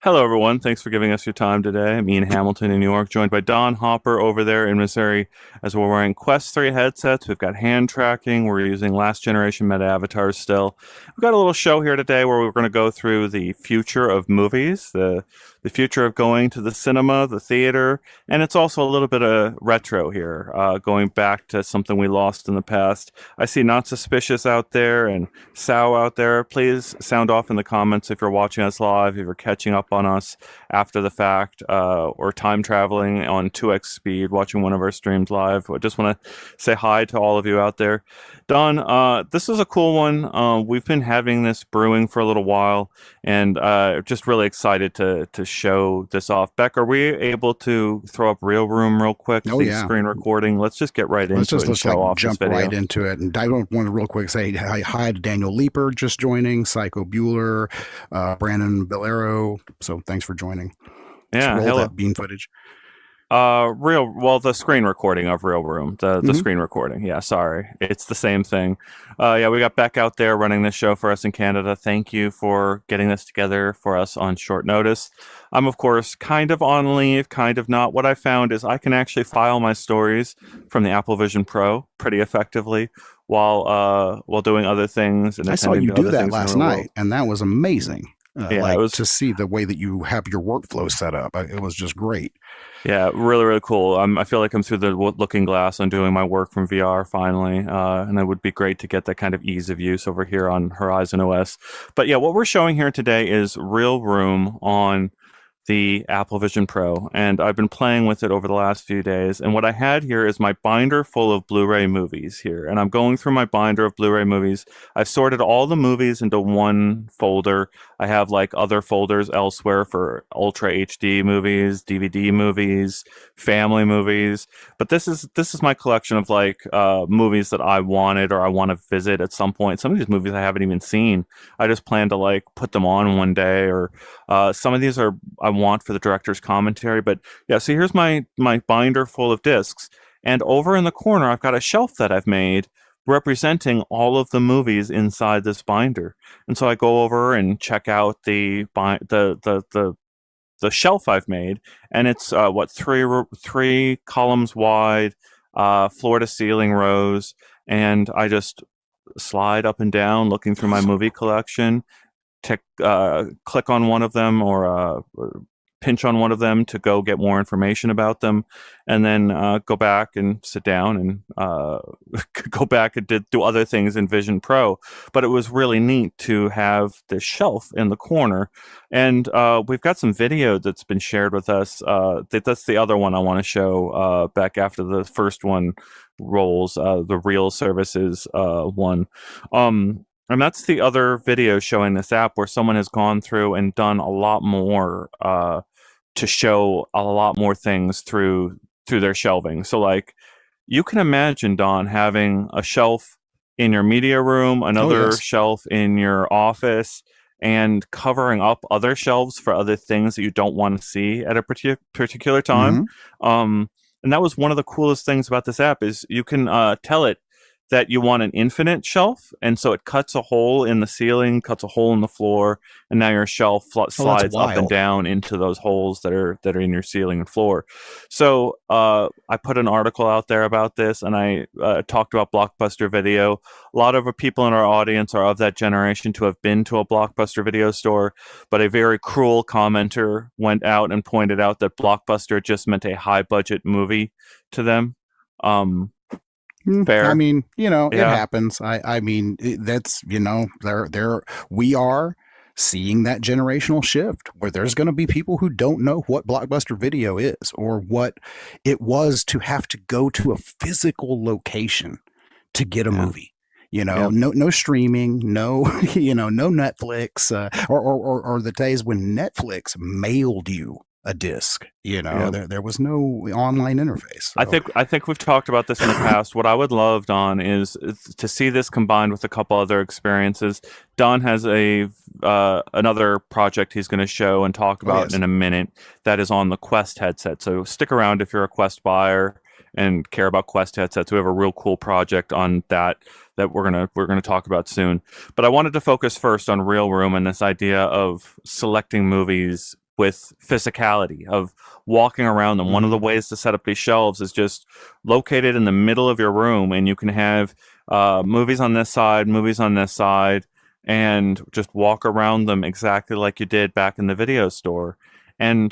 Hello, everyone. Thanks for giving us your time today. I'm Ian Hamilton in New York, joined by Don Hopper over there in Missouri, as we're wearing Quest 3 headsets. We've got hand tracking. We're using last generation meta avatars still. We've got a little show here today where we're going to go through the future of movies, the future of going to the cinema, the theater, and it's also a little bit of retro here, going back to something we lost in the past. I see Not Suspicious out there and Sao out there. Please sound off in the comments if you're watching us live, if you're catching up on us after the fact, or time traveling on 2x speed, watching one of our streams live. I just want to say hi to all of you out there. Don, this is a cool one. We've been having this brewing for a little while, and just really excited to show this off. Beck, are we able to throw up ReelRoom real quick? Oh The yeah. screen recording. Let's just get right Let's into it just and let's like show off this jump video. right into it. And I don't want to real quick say hi to Daniel Leeper just joining, Psycho Bueller, Brandon Bellero. So thanks for joining. Let's Yeah, roll hello. that bean footage. The screen recording of ReelRoom, the Hmm. screen recording. Yeah, sorry, it's the same thing. Yeah, we got Beck out there running this show for us in Canada. Thank you for getting this together for us on short notice. I'm of course kind of on leave, kind of not. What I found is I can actually file my stories from the Apple Vision Pro pretty effectively while doing other things and I saw attending you to do other that things in the last real world. night, and that was amazing. Yeah, it Like was. to see the way that you have your workflow set up. It was just great. Yeah, really, really cool. I feel like I'm through the looking glass. I'm doing my work from VR finally, and it would be great to get that kind of ease of use over here on Horizon OS. But yeah, what we're showing here today is ReelRoom on the Apple Vision Pro, and I've been playing with it over the last few days. And what I had here is my binder full of Blu-ray movies here, and I'm going through my binder of Blu-ray movies. I've sorted all the movies into one folder. I have like other folders elsewhere for Ultra HD movies, DVD movies, family movies. But this is my collection of like movies that I wanted or I want to visit at some point. Some of these movies I haven't even seen. I just plan to like put them on one day, or some of these are I want for the director's commentary. But yeah, so here's my binder full of discs, and over in the corner I've got a shelf that I've made representing all of the movies inside this binder. And so I go over and check out the shelf I've made, and it's three columns wide, floor to ceiling rows, and I just slide up and down looking through my movie collection, click on one of them or pinch on one of them to go get more information about them, and then go back and sit down and go back and do other things in Vision Pro. But it was really neat to have this shelf in the corner, and we've got some video that's been shared with us. That's the other one I want to show back after the first one rolls, the Real Services one. And that's the other video showing this app where someone has gone through and done a lot more to show a lot more things through their shelving. So like you can imagine, Don, having a shelf in your media room, Oh another yes. shelf in your office, and covering up other shelves for other things that you don't want to see at a particular time. Hmm. And that was one of the coolest things about this app is you can tell it that you want an infinite shelf, and so it cuts a hole in the ceiling, cuts a hole in the floor, and now your shelf Oh, that's slides up and wild. down into those holes that are in your ceiling and floor. So I put an article out there about this, and I talked about Blockbuster Video. A lot of people in our audience are of that generation to have been to a Blockbuster Video store, but a very cruel commenter went out and pointed out that Blockbuster just meant a high budget movie to them. Um, I Fair. mean, it Yeah. happens. I mean, that's there we are seeing that generational shift where there's going to be people who don't know what Blockbuster Video is or what it was to have to go to a physical location to get a Yeah. movie. Yep. No streaming, no no Netflix, or the days when Netflix mailed you a disc. Yep. There was no online interface. I So think I think we've talked about this in the past. What I would love, Don, is to see this combined with a couple other experiences. Don has a another project he's going to show and talk oh about yes. in a minute that is on the Quest headset. So stick around if you're a Quest buyer and care about Quest headsets. We have a real cool project on that we're gonna talk about soon. But I wanted to focus first on ReelRoom and this idea of selecting movies with physicality of walking around them. One of the Mhm. ways to set up these shelves is just located in the middle of your room, and you can have movies on this side, movies on this side, and just walk around them exactly like you did back in the video store. And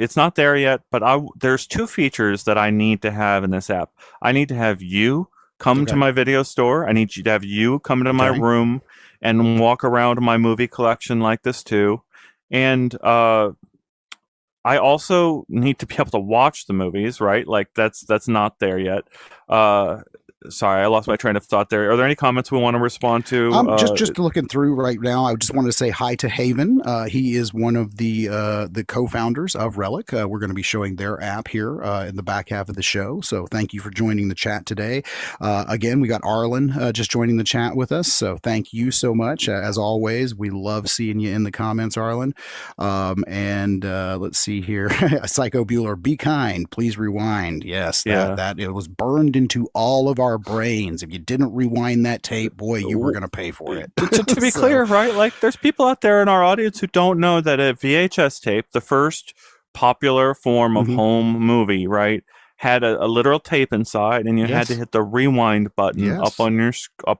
it's not there yet, but there's two features that I need to have in this app. I need to have you come to Okay. my video store. I need you to have you come to my Okay. room and walk around my movie collection like this too. And I also need to be able to watch the movies, right? Like that's not there yet. Uh, Sorry, I lost my train of thought there. Are there any comments we want to respond to? Just looking through right now, I just wanted to say hi to Haven. He is one of the co-founders of Relic. We're going to be showing their app here in the back half of the show. So thank you for joining the chat today. Again, we got Arlen just joining the chat with us. So thank you so much. As always, we love seeing you in the comments, Arlen. And let's see here, Psycho Bueller, be kind, please rewind. Yes, Yeah. that it was burned into all of our brains. If you didn't rewind that tape, boy, you were going to pay for it. To be So, clear, right? Like, there's people out there in our audience who don't know that a VHS tape, the first popular form of mhm. home movie, right, had a literal tape inside, and you had to Yes. hit the rewind button Yes. up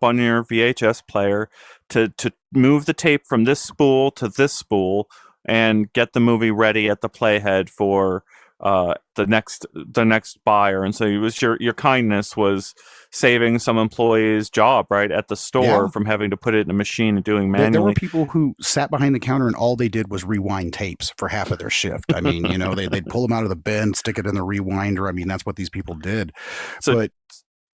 on your VHS player to move the tape from this spool to this spool and get the movie ready at the playhead for the next buyer. And so it was your kindness was saving some employee's job, right, at the store Yeah. from having to put it in a machine and doing There were manually. people who sat behind the counter and all they did was rewind tapes for half of their shift. I mean, they'd pull them out of the bin, stick it in the rewinder. I mean, that's what these people did. So But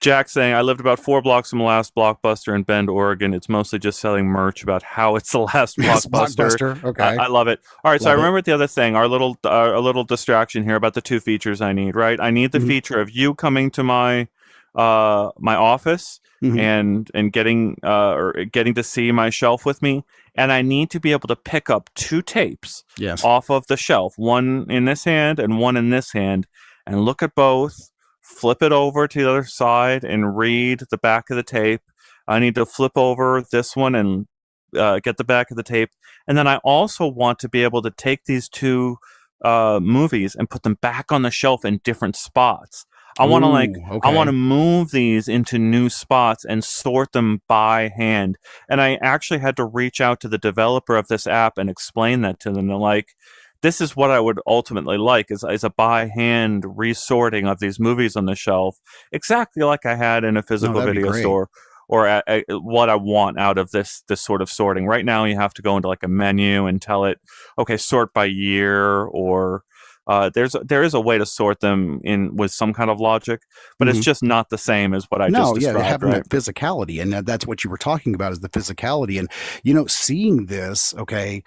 Jack saying, I lived about 4 blocks from the last Blockbuster in Bend, Oregon. It's mostly just selling merch about how it's the last yes, Blockbuster. Blockbuster. Okay. I love it. All right, so I Love it. remembered the other thing, our little distraction here about the two features I need, right? I need the Mhm. feature of you coming to my office Mhm. and getting or getting to see my shelf with me, and I need to be able to pick up two tapes Yes. off of the shelf, one in this hand and one in this hand, and look at both, flip it over to the other side and read the back of the tape. I need to flip over this one and get the back of the tape. And then I also want to be able to take these two movies and put them back on the shelf in different spots. I want to Ooh, I want okay. to move these into new spots and sort them by hand. And I actually had to reach out to the developer of this app and explain that to them. They're like, this is what I would ultimately like is a by hand resorting of these movies on the shelf, exactly like I had in a No, physical that'd be video great. store, or what I want out of this sort of sorting. Right now, you have to go into like a menu and tell it, okay, sort by year, or there is a way to sort them in with some kind of logic, but it's Mhm. just not the same as what I just No, yeah, described, having right? that physicality, and that's what you were talking about is the physicality, and seeing this, okay,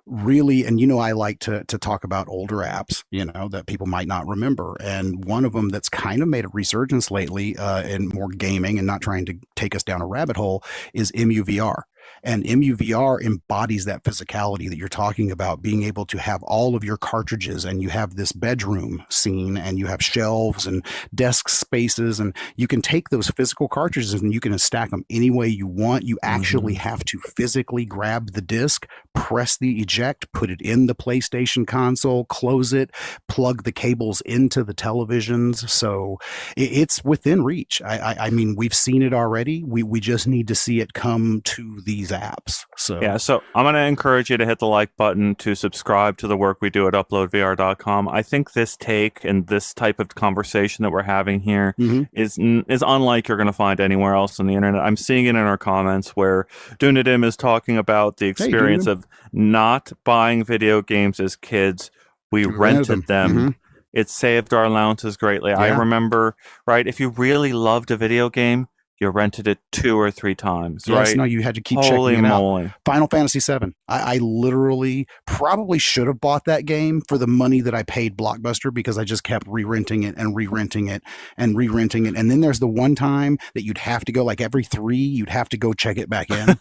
really, and I like to talk about older apps, that people might not remember, and one of them that's kind of made a resurgence lately in more gaming and not trying to take us down a rabbit hole is MUVR. And MUVR embodies that physicality that you're talking about, being able to have all of your cartridges, and you have this bedroom scene, and you have shelves and desk spaces, and you can take those physical cartridges and you can stack them any way you want. You actually have to physically grab the disc, press the eject, put it in the PlayStation console, close it, plug the cables into the televisions. So it's within reach. I mean, we've seen it already. We just need to see it come to these apps. So Yeah, so I'm going to encourage you to hit the like button to subscribe to the work we do at UploadVR.com. I think this take and this type of conversation that we're having here mhm. is unlike you're going to find anywhere else on the internet. I'm seeing it in our comments where Dunadim is talking about the Hey, doing experience them. of not buying video games as kids. We We rented rented them. them. It saved our allowances greatly. I Yeah. remember, right, if you really loved a video game, you rented it 2 or 3 times, Yes, right? no, you had to keep checking Holy it out. moly. Final Fantasy VII. I literally probably should have bought that game for the money that I paid Blockbuster because I just kept re-renting it and re-renting it and re-renting it. And then there's the one time that you'd have to go, like every 3, you'd have to go check it back in.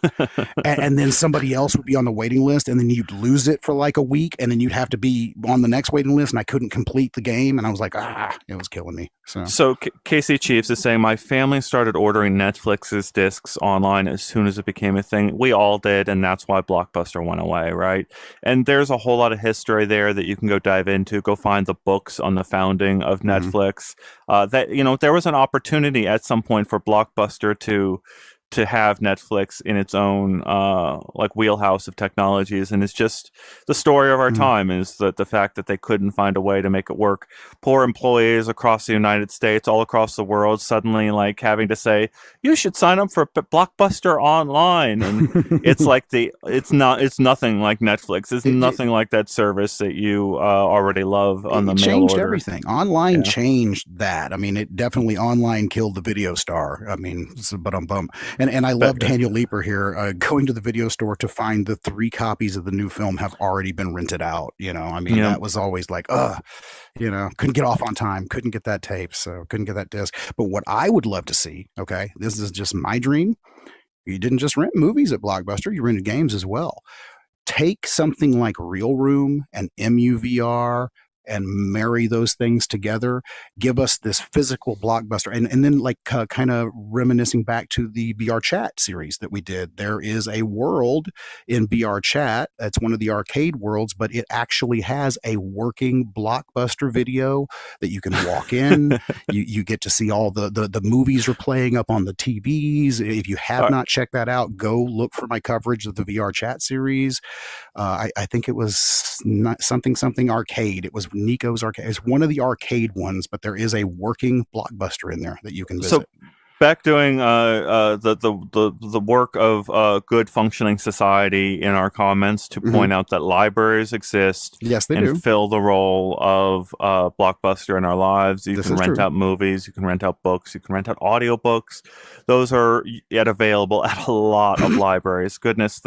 And then somebody else would be on the waiting list, and then you'd lose it for like a week, and then you'd have to be on the next waiting list, and I couldn't complete the game. And I was like, it was killing me. So So Casey Chiefs is saying my family started ordering bring Netflix's discs online as soon as it became a thing. We all did, and that's why Blockbuster went away, right? And there's a whole lot of history there that you can go dive into. Go find the books on the founding of Hmm. Netflix. That there was an opportunity at some point for Blockbuster to have Netflix in its own like wheelhouse of technologies, and it's just the story of our Hmm. time is that the fact that they couldn't find a way to make it work. Poor employees across the United States, all across the world, suddenly like having to say, "You should sign up for Blockbuster online," and it's like it's nothing like Netflix. It's it, nothing like that service that you already love on the it mail changed order. everything. Online Yeah. changed that. I mean, it definitely online killed the video star. I mean, but and I But love Daniel Leeper here going to the video store to find the 3 copies of the new film have already been rented out. I mean, yeah. that was always like, couldn't get off on time, couldn't get that tape, so couldn't get that disc. But what I would love to see, okay, this is just my dream. You didn't just rent movies at Blockbuster, you rented games as well. Take something like ReelRoom and MUVR and marry those things together, give us this physical blockbuster. And then, like, kind of reminiscing back to the VR chat series that we did, there is a world in VR chat that's one of the arcade worlds, but it actually has a working blockbuster video that you can walk in. You get to see all the movies are playing up on the TVs. If you have Uh, not checked that out, go look for my coverage of the VR chat series. I think it was not something arcade. It was Nico's arcade. It's one of the arcade ones, but there is a working blockbuster in there that you can so visit. Beck doing the work of good functioning society in our comments to Hmm. point out that libraries exist Yes, they and do. fill the role of Blockbuster in our lives. You This can is rent true. out movies, you can rent out books, you can rent out audiobooks. Those are yet available at a lot of libraries. Goodness,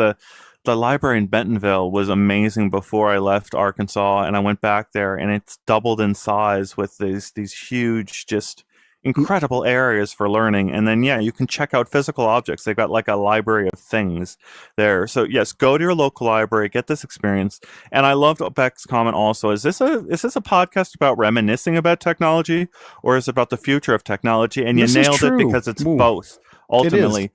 the library in Bentonville was amazing before I left Arkansas, and I went back there, and it's doubled in size with these huge, just incredible areas for learning. And then yeah, you can check out physical objects. They've got like a library of things there. So yes, go to your local library, get this experience. And I loved Beck's comment also. Is this a podcast about reminiscing about technology, or is it about the future of technology? And you This is nailed it true. because it's Ooh, both it is. ultimately.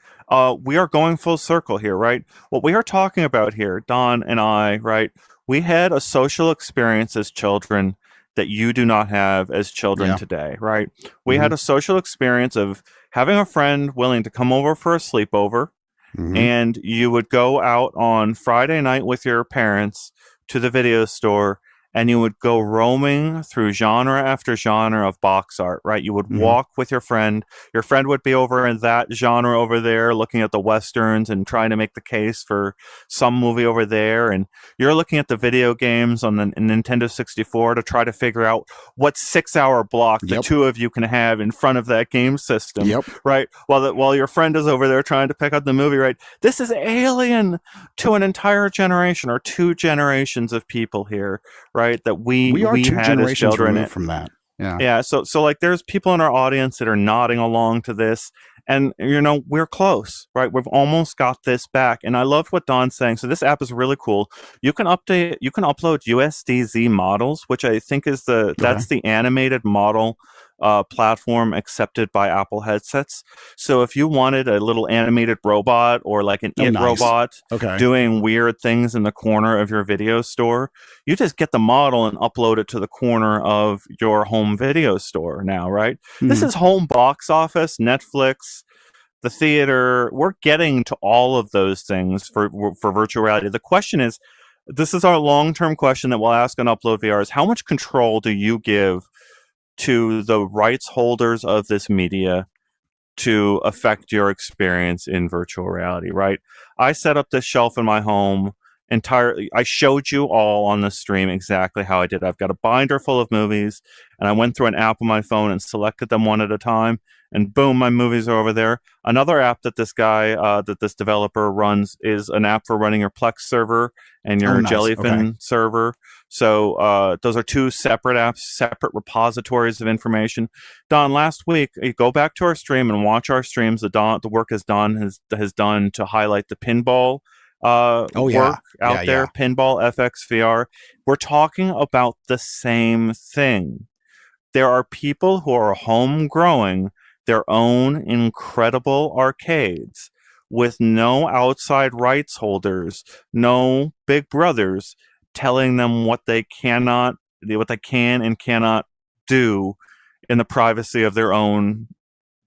We are going full circle here, right? What we are talking about here, Don and I, right? We had a social experience as children that you do not have as children Yeah. today, right? We Hmm. had a social experience of having a friend willing to come over for a sleepover, Hmm. and you would go out on Friday night with your parents to the video store, and you would go roaming through genre after genre of box art, right? You would Hmm. walk with your friend. Your friend would be over in that genre over there looking at the westerns and trying to make the case for some movie over there, and you're looking at the video games on the Nintendo 64 to try to figure out what 6-hour block the Yep. two of you can have in front of that game system, Yep. right? While your friend is over there trying to pick up the movie, right? This is alien to an entire generation or 2 generations of people here, right? That we We are we two had as generations children. removed from that. Yeah. Yeah, so like there's people in our audience that are nodding along to this, and we're close, right? We've almost got this back. And I loved what Don's saying. So this app is really cool. You can upload USDZ models, which I think is Okay. that's the animated model platform accepted by Apple headsets. So if you wanted a little animated robot or like an Oh, it nice. robot Okay. doing weird things in the corner of your video store, you just get the model and upload it to the corner of your home video store now, right? This Hmm. is home box office, Netflix, the theater. We're getting to all of those things for virtual reality. The question is, this is our long-term question that we'll ask on Upload VR is how much control do you give to the rights holders of this media to affect your experience in virtual reality, right? I set up this shelf in my home entirely. I showed you all on the stream exactly how I did. I've got a binder full of movies, and I went through an app on my phone and selected them one at a time, and boom, my movies are over there. Another app that this developer runs is an app for running your Plex server and Oh, your nice. Okay. Jellyfin server. So those are 2 separate apps, separate repositories of information. Don, last week, you go back to our stream and watch our streams. The work as Don has done to highlight the pinball Oh, work yeah. Yeah. out there, Yeah. pinball FXVR. We're talking about the same thing. There are people who are home growing their own incredible arcades with no outside rights holders, no big brothers telling them what they can and cannot do in the privacy of their own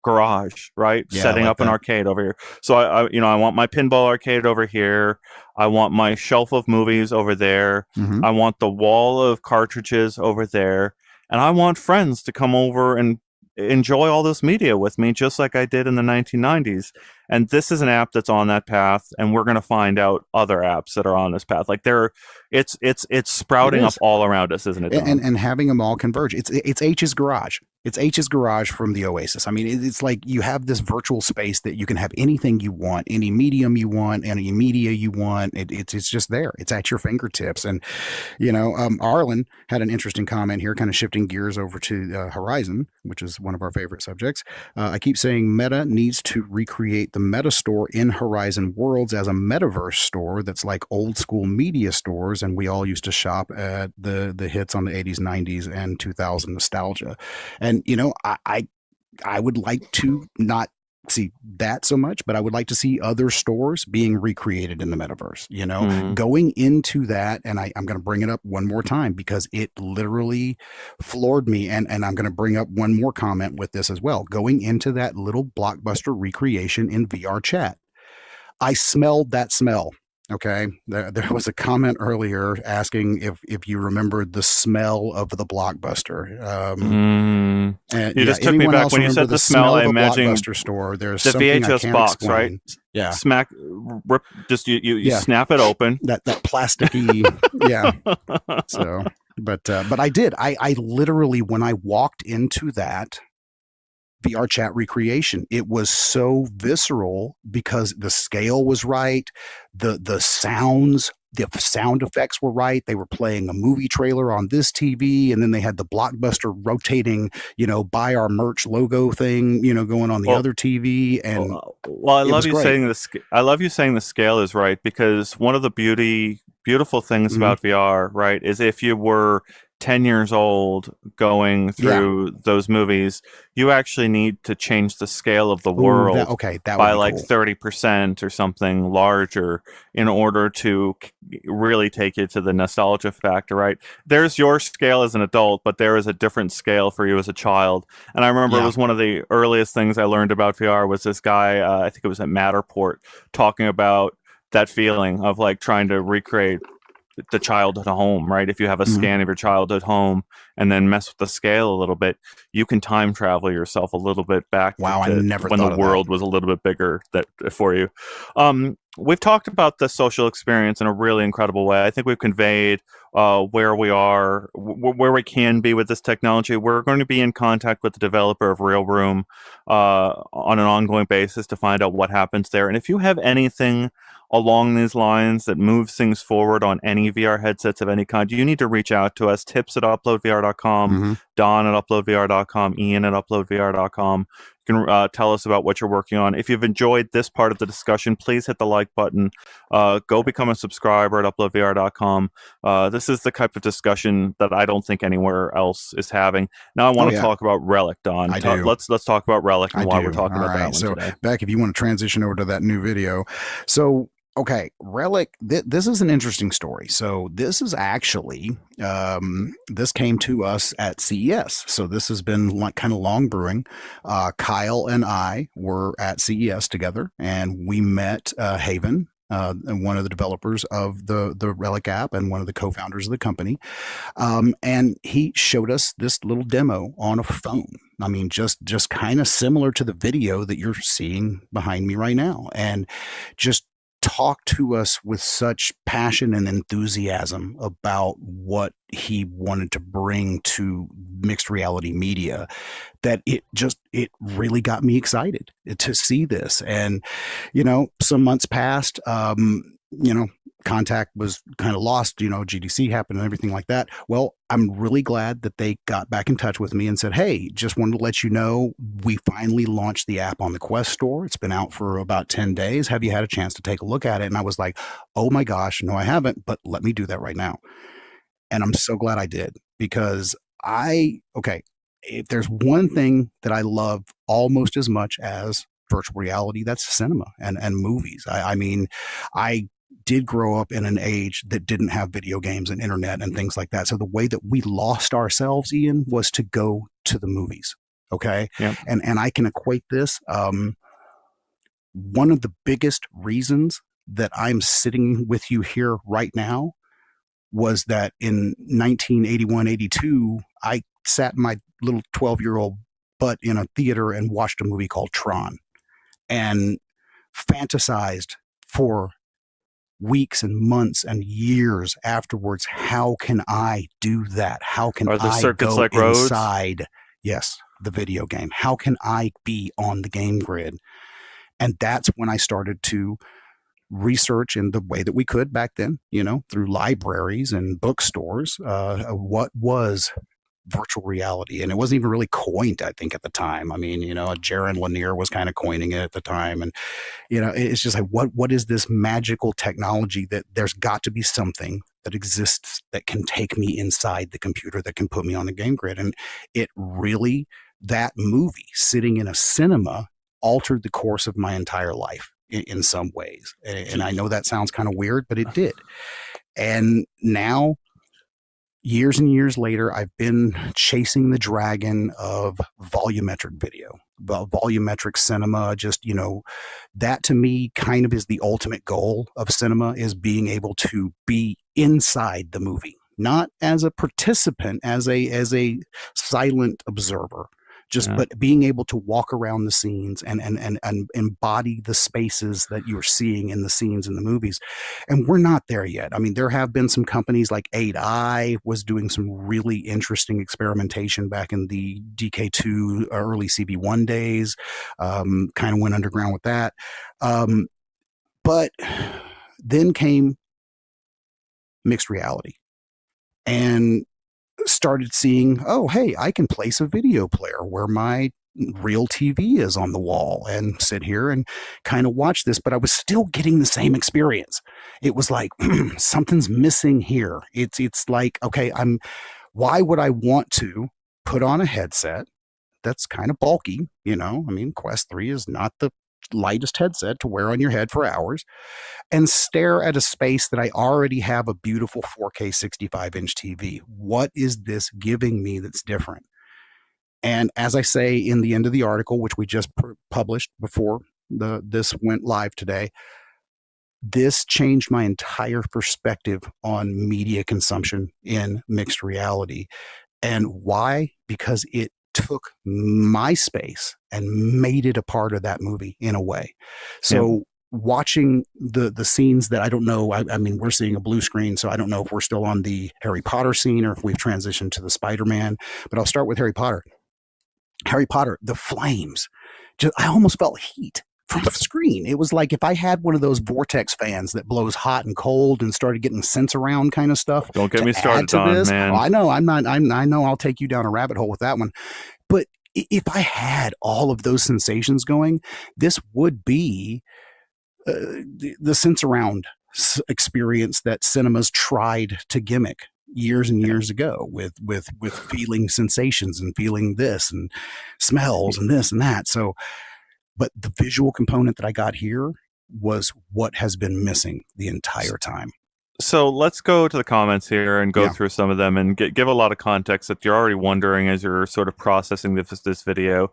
garage, right? Yeah, I Setting like up an that. arcade over here. So I want my pinball arcade over here. I want my shelf of movies over there. Hmm. I want the wall of cartridges over there. And I want friends to come over and enjoy all this media with me, just like I did in the 1990s. And this is an app that's on that path, and we're going to find out other apps that are on this path. Like it's It sprouting up is. all around us, isn't it, and Don? and having them all converge. It's H's garage. It's H's garage from the Oasis. I mean, it's like you have this virtual space that you can have anything you want, any medium you want, any media you want. It's just there. It's at your fingertips. And Arlen had an interesting comment here, kind of shifting gears over to Horizon, which is one of our favorite subjects. I keep saying Meta needs to recreate the Meta store in Horizon Worlds as a metaverse store that's like old school media stores, and we all used to shop at the hits on the 80s, 90s, and 2000 nostalgia. And I would like to not see that so much, but I would like to see other stores being recreated in the metaverse, Mm. going into that. And I'm going to bring it up one more time because it literally floored me. And I'm going to bring up one more comment with this as well. Going into that little Blockbuster recreation in VR chat, I smelled that smell. Okay. There was a comment earlier asking if you remembered the smell of the Blockbuster. Mm. And You yeah, just took me anyone back else when you remember said the the smell. smell I of a imagine Blockbuster store? There's the something I VHS can't box, right? explain. Yeah. Smack, rip, just you Yeah. snap it open. That plasticky. Yeah. So, but I did. I literally, when I walked into that VR chat recreation, it was so visceral because the scale was right, the sound effects were right. They were playing a movie trailer on this TV, and then they had the Blockbuster rotating, buy our merch logo thing, going on the well, other TV, and well, it was great. I love you saying the scale is right, because one of the beautiful things Hmm. about VR, right, is if you were 10 years old going Yeah. through those movies, you actually need to change the scale of the Oh, that world okay. That would by be like cool. 30% or something larger in order to really take you to the nostalgia factor, right? There's your scale as an adult, but there is a different scale for you as a child. And I remember it Yeah. was one of the earliest things I learned about VR was this guy, I think it was at Matterport, talking about that feeling of like trying to recreate the childhood home, right? If you have a Hmm. scan of your childhood home and then mess with the scale a little bit, you can time travel yourself a little bit back Wow. I to never when the thought of that. world was a little bit bigger that for you. We've talked about the social experience in a really incredible way. I think we've conveyed where we are, where we can be with this technology. We're going to be in contact with the developer of ReelRoom on an ongoing basis to find out what happens there. And if you have anything along these lines that moves things forward on any VR headsets of any kind, you need to reach out to us. Tips at uploadvr.com, Hmm. Don at uploadvr.com, Ian at uploadvr.com. You can tell us about what you're working on. If you've enjoyed this part of the discussion, please hit the like button. Go become a subscriber at uploadvr.com. This is the type of discussion that I don't think anywhere else is having. Now I Oh want to yeah, talk about Relic, Don. I do. Let's talk about Relic I and why we're do. talking All about that right. one So, today. Beck, if you want to transition over to that new video. So, okay, Relic, this is an interesting story. So, this is actually, this came to us at CES. So, this has been like kind of long brewing. Kyle and I were at CES together, and we met Haven. And one of the developers of the Relic app and one of the co-founders of the company, and he showed us this little demo on a phone. I mean, just kind of similar to the video that you're seeing behind me right now, and just talked to us with such passion and enthusiasm about what he wanted to bring to mixed reality media that it really got me excited to see this. And some months passed. Contact was kind of lost. GDC happened and everything like that. Well, I'm really glad that they got back in touch with me and said, hey, just wanted to let you know we finally launched the app on the Quest store. It's been out for about 10 days. Have you had a chance to take a look at it? And I was like, oh my gosh, no, I haven't, but let me do that right now. And I'm so glad I did because okay, if there's one thing that I love almost as much as virtual reality, that's cinema and movies. I mean, I did grow up in an age that didn't have video games and internet and things like that. So the way that we lost ourselves, Ian, was to go to the movies. Okay. Yep. And I can equate this. One of the biggest reasons that I'm sitting with you here right now was that in 1981, 82, I sat my little 12-year-old butt in a theater and watched a movie called Tron and fantasized for weeks and months and years afterwards. How can I do that? How can Are the I circuits go like roads? inside? Yes, the video game. How can I be on the game grid? And that's when I started to research in the way that we could back then, through libraries and bookstores, what was virtual reality. And it wasn't even really coined, I think, at the time. I mean, Jaron Lanier was kind of coining it at the time. And, it's just like, what is this magical technology that there's got to be something that exists that can take me inside the computer, that can put me on the game grid. And it really, that movie sitting in a cinema altered the course of my entire life in some ways. And I know that sounds kind of weird, but it did. And now, years and years later, I've been chasing the dragon of volumetric video, volumetric cinema. Just, that to me kind of is the ultimate goal of cinema, is being able to be inside the movie, not as a participant, as a silent observer. But being able to walk around the scenes and embody the spaces that you're seeing in the scenes in the movies. And we're not there yet. I mean, there have been some companies like 8i was doing some really interesting experimentation back in the DK2 early CB1 days, kind of went underground with that. But then came mixed reality. And started seeing, oh, hey, I can place a video player where my real TV is on the wall and sit here and kind of watch this, but I was still getting the same experience. It was like, something's missing here. It's like, okay, why would I want to put on a headset that's kind of bulky? I mean, Quest 3 is not the lightest headset to wear on your head for hours, and stare at a space that I already have a beautiful 4K 65-inch TV. What is this giving me that's different? And as I say in the end of the article, which we just published before this went live today, this changed my entire perspective on media consumption in mixed reality. And why? Because it took my space and made it a part of that movie in a way. So watching the scenes that I don't know, I mean, we're seeing a blue screen, so I don't know if we're still on the Harry Potter scene or if we've transitioned to the Spider-Man, but I'll start with Harry Potter. Harry Potter, the flames, I almost felt heat from the screen. It was like if I had one of those vortex fans that blows hot and cold and started getting sense around kind of stuff. Don't get me started, Don, man. I know I know I'll take you down a rabbit hole with that one. But if I had all of those sensations going, this would be the sense around experience that cinemas tried to gimmick years and years ago with feeling sensations and feeling this and smells and this and that. So, but the visual component that I got here was what has been missing the entire time. So let's go to the comments here and go through some of them and give a lot of context that you're already wondering as you're sort of processing this video.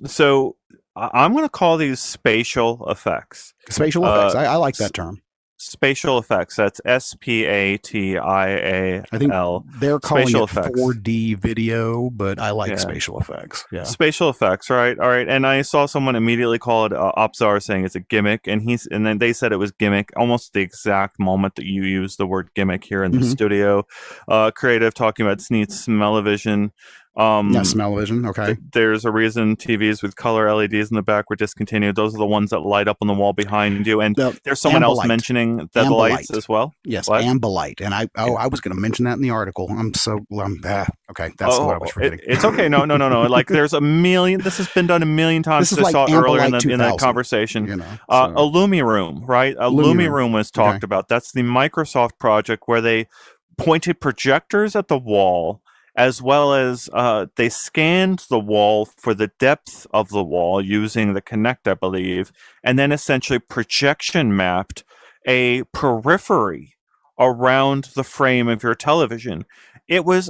So I'm going to call these spatial effects. Spatial effects. I like that term. Spatial effects. That's Spatial. I think they're calling spatial it effects. 4D video, but I like spatial effects. Yeah, spatial effects. Right. All right. And I saw someone immediately call it Opzar, saying it's a gimmick, and then they said it was gimmick almost the exact moment that you used the word gimmick here in the studio. Creative talking about smell-o-vision. Smell-o-vision. Okay. There's a reason TVs with color LEDs in the back were discontinued. Those are the ones that light up on the wall behind you. And there's someone else mentioning the lights as well. Yes, Ambilight. And I was going to mention that in the article. Okay, that's what I was forgetting. It's okay. No. Like there's a million. This has been done a million times. This is like saw earlier in the conversation. Illumiroom, right? Illumiroom was talked about. That's the Microsoft project where they pointed projectors at the wall as well as they scanned the wall for the depth of the wall using the Kinect, I believe, and then essentially projection mapped a periphery around the frame of your television. It was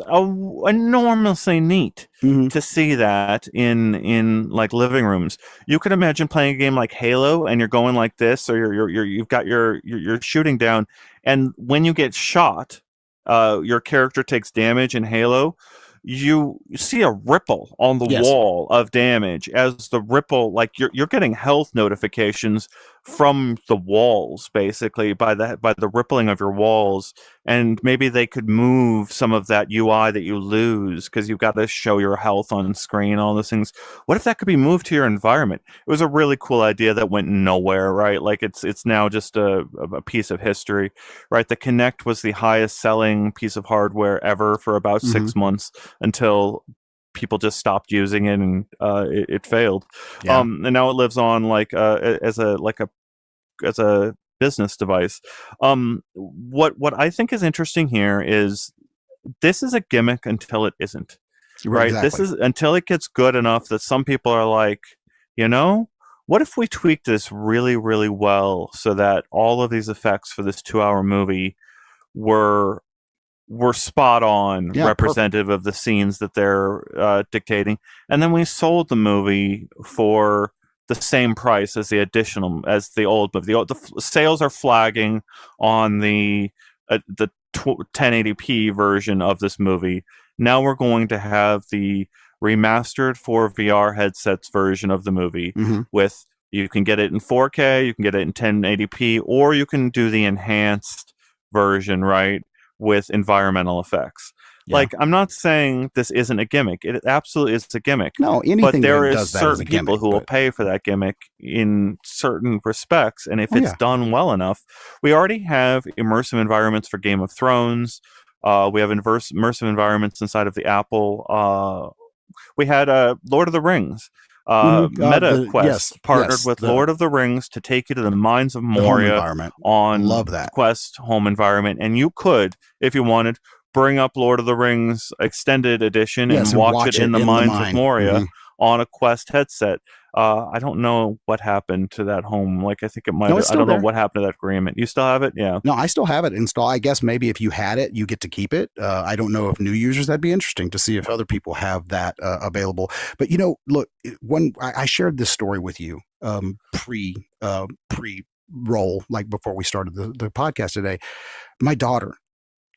enormously neat Hmm. to see that in like living rooms. You could imagine playing a game like Halo, and you're going like this, or you've got you're shooting down, and when you get shot, your character takes damage in Halo. You see a ripple on the Yes. wall of damage as the ripple, like you're getting health notifications from the walls, basically by the rippling of your walls. And maybe they could move some of that UI that you lose because you've got to show your health on screen, all those things. What if that could be moved to your environment? It was a really cool idea that went nowhere, right? Like it's now just a piece of history, right? The Kinect was the highest selling piece of hardware ever for about Hmm. 6 months until people just stopped using it, and it failed. Yeah. And now it lives on like as a business device. What I think is interesting here is this is a gimmick until it isn't. Right. Right? This Exactly. is until it gets good enough that some people are like, you know, what if we tweaked this really, really well so that all of these effects for this 2 hour movie were spot on Yeah. Perfect. representative of the scenes that they're dictating, and then we sold the movie for the same price as as the old movie. Sales are flagging on the 1080p version of this movie. Now we're going to have the remastered for VR headsets version of the movie Hmm. with you can get it in 4K, you can get it in 1080p, or you can do the enhanced version, right? With environmental effects. Yeah. Like, I'm not saying this isn't a gimmick. It absolutely is a gimmick. No, But anything there that is does that is a certain people gimmick. who will But pay for that gimmick in certain respects. And if oh it's yeah. done well enough, we already have immersive environments for Game of Thrones. We have immersive environments inside of the Apple. We had Lord of the Rings. Hmm. Meta The yes, Quest partnered yes, with the Lord of the Rings to take you to the Mines of home Moria environment. on Love that. Quest home environment, and you could, if you wanted, bring up Lord of the Rings Extended Edition and Yes, and watch it watch in it the in the Mines of mine. Moria Hmm. on a Quest headset. I don't know what happened to that home. Like, I think it might No, have, it's I still don't know there. what happened to that agreement. You still have it? Yeah. No, I still have it installed. I guess maybe if you had it, you get to keep it. I don't know if new users, that'd be interesting to see if other people have that available. But look, when I shared this story with you pre roll, like before we started the podcast today, my daughter,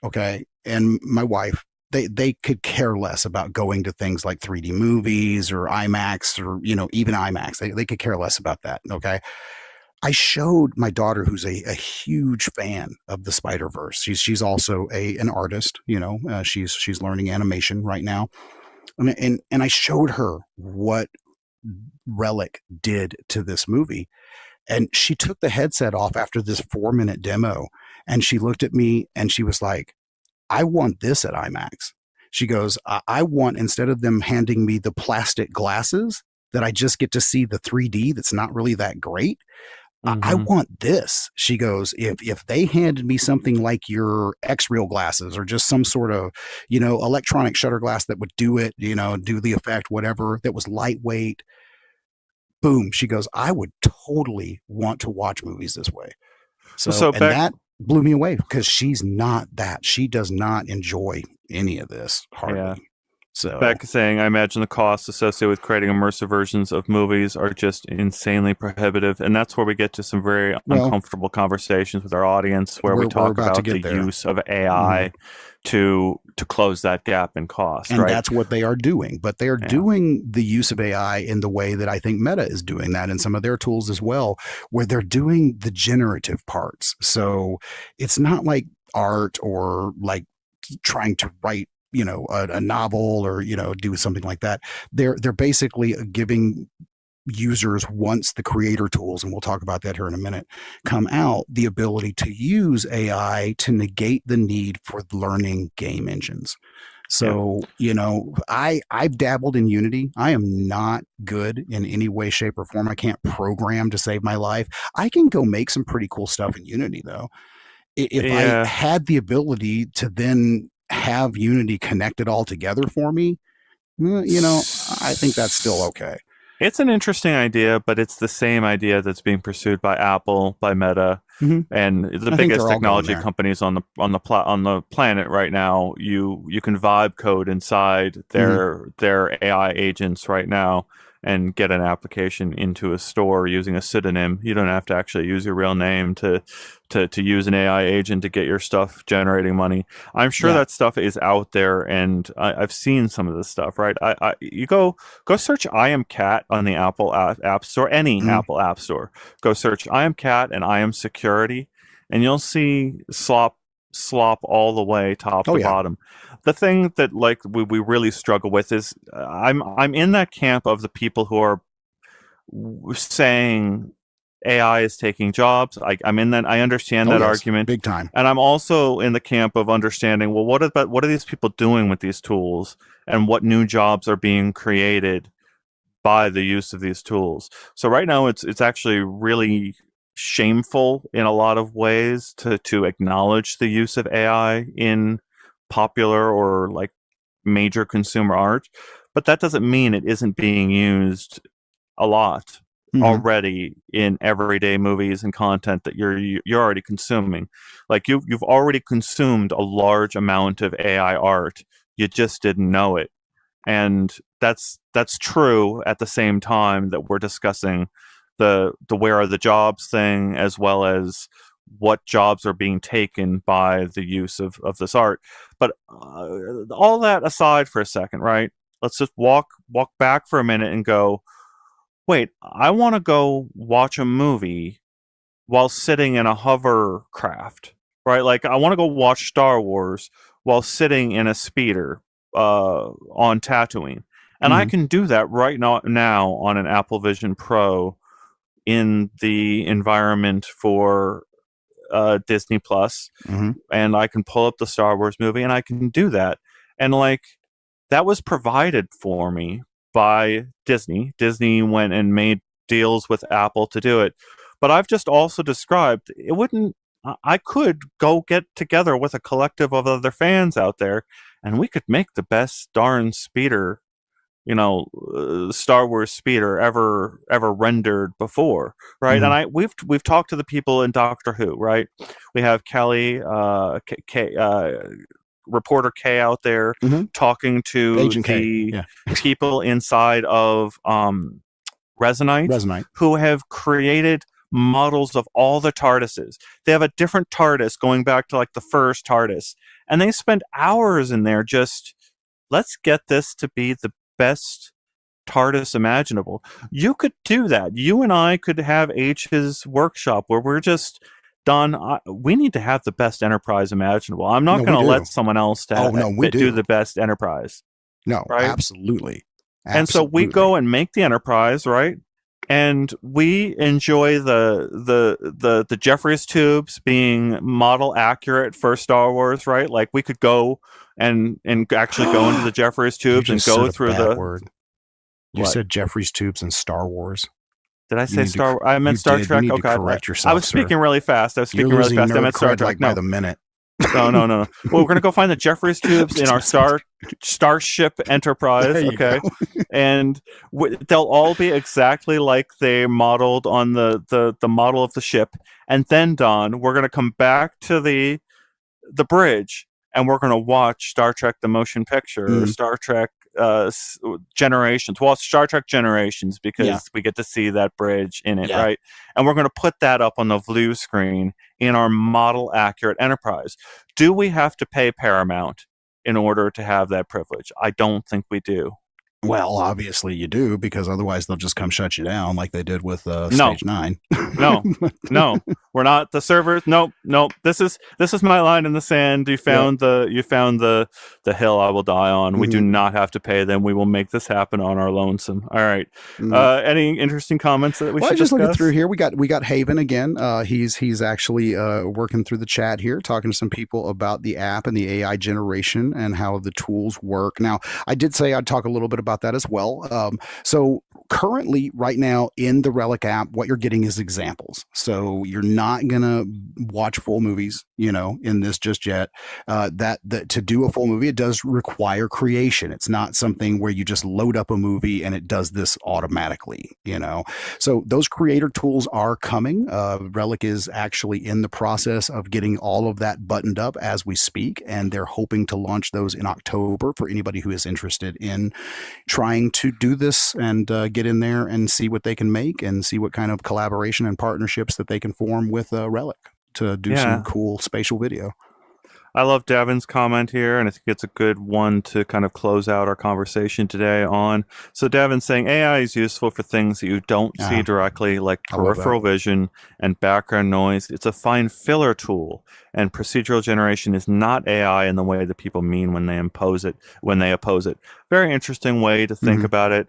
okay, and my wife, they could care less about going to things like 3D movies or IMAX or even IMAX. They could care less about that. Okay, I showed my daughter, who's a huge fan of the Spider Verse. She's also an artist. She's learning animation right now, and I showed her what Relic did to this movie, and she took the headset off after this 4 minute demo, and she looked at me and she was like, "I want this at IMAX." She goes, "I want, instead of them handing me the plastic glasses that I just get to see the 3D that's not really that great. I Hmm. want this." She goes, if they handed me something like your X-Reel glasses or just some sort of, electronic shutter glass that would do it, do the effect, whatever, that was lightweight, boom. She goes, I would totally want to watch movies this way. Well, So, so and back, that blew me away because she's not that. She does not enjoy any of this yeah. hardly. So, Beck saying, I imagine the costs associated with creating immersive versions of movies are just insanely prohibitive. And that's where we get to some very well, uncomfortable conversations with our audience where we we're talk about to about the get there. use of Mhm. AI to close that gap in cost, And right? that's what they are doing. But they are Yeah. doing the use of AI in the way that I think Meta is doing that in some of their tools as well, where they're doing the generative parts. So it's not like art or like trying to write a novel or do something like that. They're basically giving users, once the creator tools, and we'll talk about that here in a minute, come out, the ability to use AI to negate the need for learning game engines. Yeah. So, I've dabbled in Unity. I am not good in any way, shape, or form. I can't program to save my life. I can go make some pretty cool stuff in Unity, though. If I Yeah. had the ability to then have Unity connect it all together for me, I think that's still okay. It's an interesting idea, but it's the same idea that's being pursued by Apple, by Meta, Mm-hmm. and the I think biggest they're all going technology there. companies on the planet right now. You can vibe code inside Mm-hmm. their AI agents right now and get an application into a store using a pseudonym. You don't have to actually use your real name to use an AI agent to get your stuff generating money. I'm sure Yeah. that stuff is out there, and I've seen some of this stuff. Right? You go search "I am cat" on the Apple app Store, any Mm-hmm. Apple app store. Go search "I am cat" and "I am security," and you'll see slop all the way top Oh to yeah. bottom. The thing that like we really struggle with is I'm in that camp of the people who are saying AI is taking jobs. I'm in that. I understand Oh that yes. argument, Big time. and I'm also in the camp of understanding. Well, what are these people doing with these tools, and what new jobs are being created by the use of these tools? So right now, it's actually really shameful in a lot of ways to acknowledge the use of AI in popular or like major consumer art, but that doesn't mean it isn't being used a lot Mm-hmm. already in everyday movies and content that you're already consuming. Like you've already consumed a large amount of AI art. You just didn't know it. And that's true at the same time that we're discussing the where are the jobs thing, as well as what jobs are being taken by the use of this art. But all that aside for a second, right? Let's just walk back for a minute and go, wait, I want to go watch a movie while sitting in a hovercraft, right? Like I want to go watch Star Wars while sitting in a speeder on Tatooine, and I Mm-hmm. can do that right now on an Apple Vision Pro in the environment for Disney Plus, Mm-hmm. and I can pull up the Star Wars movie, and I can do that, and like that was provided for me by Disney. Disney went and made deals with Apple to do it. But I've just also described it wouldn't. I could go get together with a collective of other fans out there, and we could make the best darn speeder, Star Wars speeder ever rendered before, right? Mm-hmm. And we've talked to the people in Doctor Who, right? We have Kelly, reporter K out there Mm-hmm. talking to Agent K. the Yeah. people inside of Resonite Resonate. who have created models of all the TARDISes. They have a different TARDIS going back to like the first TARDIS, and they spend hours in there just let's get this to be the best TARDIS imaginable. You could do that. You and I could have H's workshop where we're just done. We need to have the best Enterprise imaginable. I'm No, not we going to let do. someone else Oh no, we do do. the best Enterprise, No, right? absolutely. And so we Absolutely. go and make the Enterprise, right? And we enjoy the Jeffries tubes being model accurate for Star Wars, right? Like we could go and actually go into the Jeffries You tubes and just go said a through bad the word. You what? said Jeffries tubes and Star Wars. Did I You say need to. Star? I meant You Star did. You Trek. need to Okay, correct I yourself, was sir. speaking really fast. I was You're speaking really losing fast. I nerd meant Star cred Trek. like by No, the minute. no. Well, we're gonna go find the Jeffries tubes in Just our messing with Starship you. There Enterprise. you go. Okay, and they'll all be exactly like they modeled on the model of the ship. And then, Don, we're gonna come back to the bridge, and we're gonna watch Star Trek: The Motion Picture or Mm, Star Trek Generations. Well, Star Trek Generations yeah. because we get to see that bridge in it, Yeah. right? And we're gonna put that up on the blue screen in our model accurate Enterprise. Do we have to pay Paramount in order to have that privilege? I don't think we do. Well, obviously you do, because otherwise they'll just come shut you down like they did with No, Stage 9. no, no. We're not the servers. Nope. This is my line in the sand. Yeah. You found the hill I will die on. We do Mhm. not have to pay them. We will make this happen on our lonesome. All right. Mm. Any interesting comments that we Well, should just looking through discuss? here, we got Haven again. He's actually working through the chat here, talking to some people about the app and the AI generation and how the tools work. Now, I did say I'd talk a little bit about that as well. So currently, right now in the Relic app, what you're getting is examples. So you're not gonna watch full movies, in this just yet. That to do a full movie, it does require creation. It's not something where you just load up a movie and it does this automatically. So those creator tools are coming. Relic is actually in the process of getting all of that buttoned up as we speak, and they're hoping to launch those in October for anybody who is interested in trying to do this and get in there and see what they can make and see what kind of collaboration and partnerships that they can form with Relic to do some Yeah. cool spatial video. I love Devin's comment here, and I think it's a good one to kind of close out our conversation today on. So Devin's saying AI is useful for things that you don't see directly, like I love that. peripheral vision and background noise. It's a fine filler tool, and procedural generation is not AI in the way that people mean when they oppose it. Very interesting way to think about it.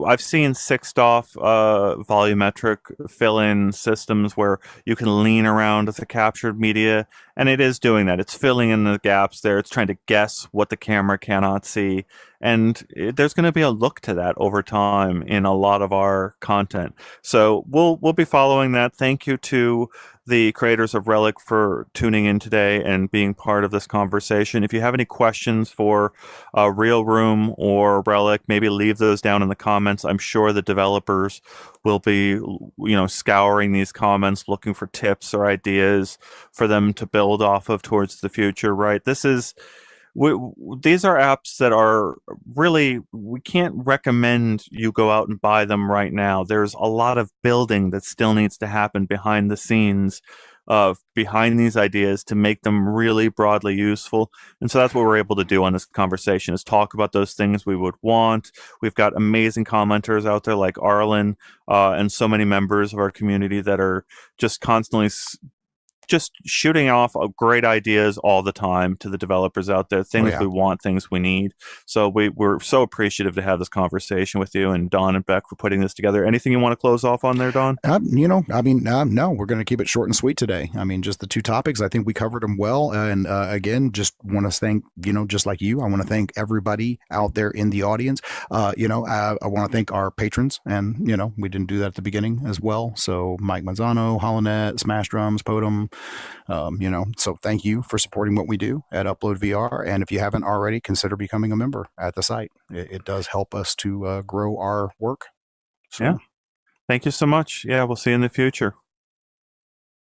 I've seen sixed off volumetric fill-in systems where you can lean around the captured media, and it is doing that. It's filling in the gaps there. It's trying to guess what the camera cannot see. And there's going to be a look to that over time in a lot of our content. So we'll be following that. Thank you to the creators of Relic for tuning in today and being part of this conversation. If you have any questions for ReelRoom or Relic, maybe leave those down in the comments. I'm sure the developers will be, scouring these comments, looking for tips or ideas for them to build off of towards the future, right? These are apps that are really, we can't recommend you go out and buy them right now. There's a lot of building that still needs to happen behind the scenes behind these ideas to make them really broadly useful. And so that's what we're able to do on this conversation, is talk about those things we would want. We've got amazing commenters out there like Arlen and so many members of our community that are just constantly just shooting off great ideas all the time to the developers out there, things we want, things we need. So we're so appreciative to have this conversation with you, and Don and Beck for putting this together. Anything you want to close off on there, Don? No, we're going to keep it short and sweet today. I mean, just the two topics, I think we covered them well. And again, just want to thank, just like you, I want to thank everybody out there in the audience. I want to thank our patrons, and, we didn't do that at the beginning as well. So Mike Manzano, Holonet, Smash Drums, Podum, so thank you for supporting what we do at UploadVR. And if you haven't already, consider becoming a member at the site. It does help us to grow our work. So. Yeah. Thank you so much. Yeah, we'll see you in the future.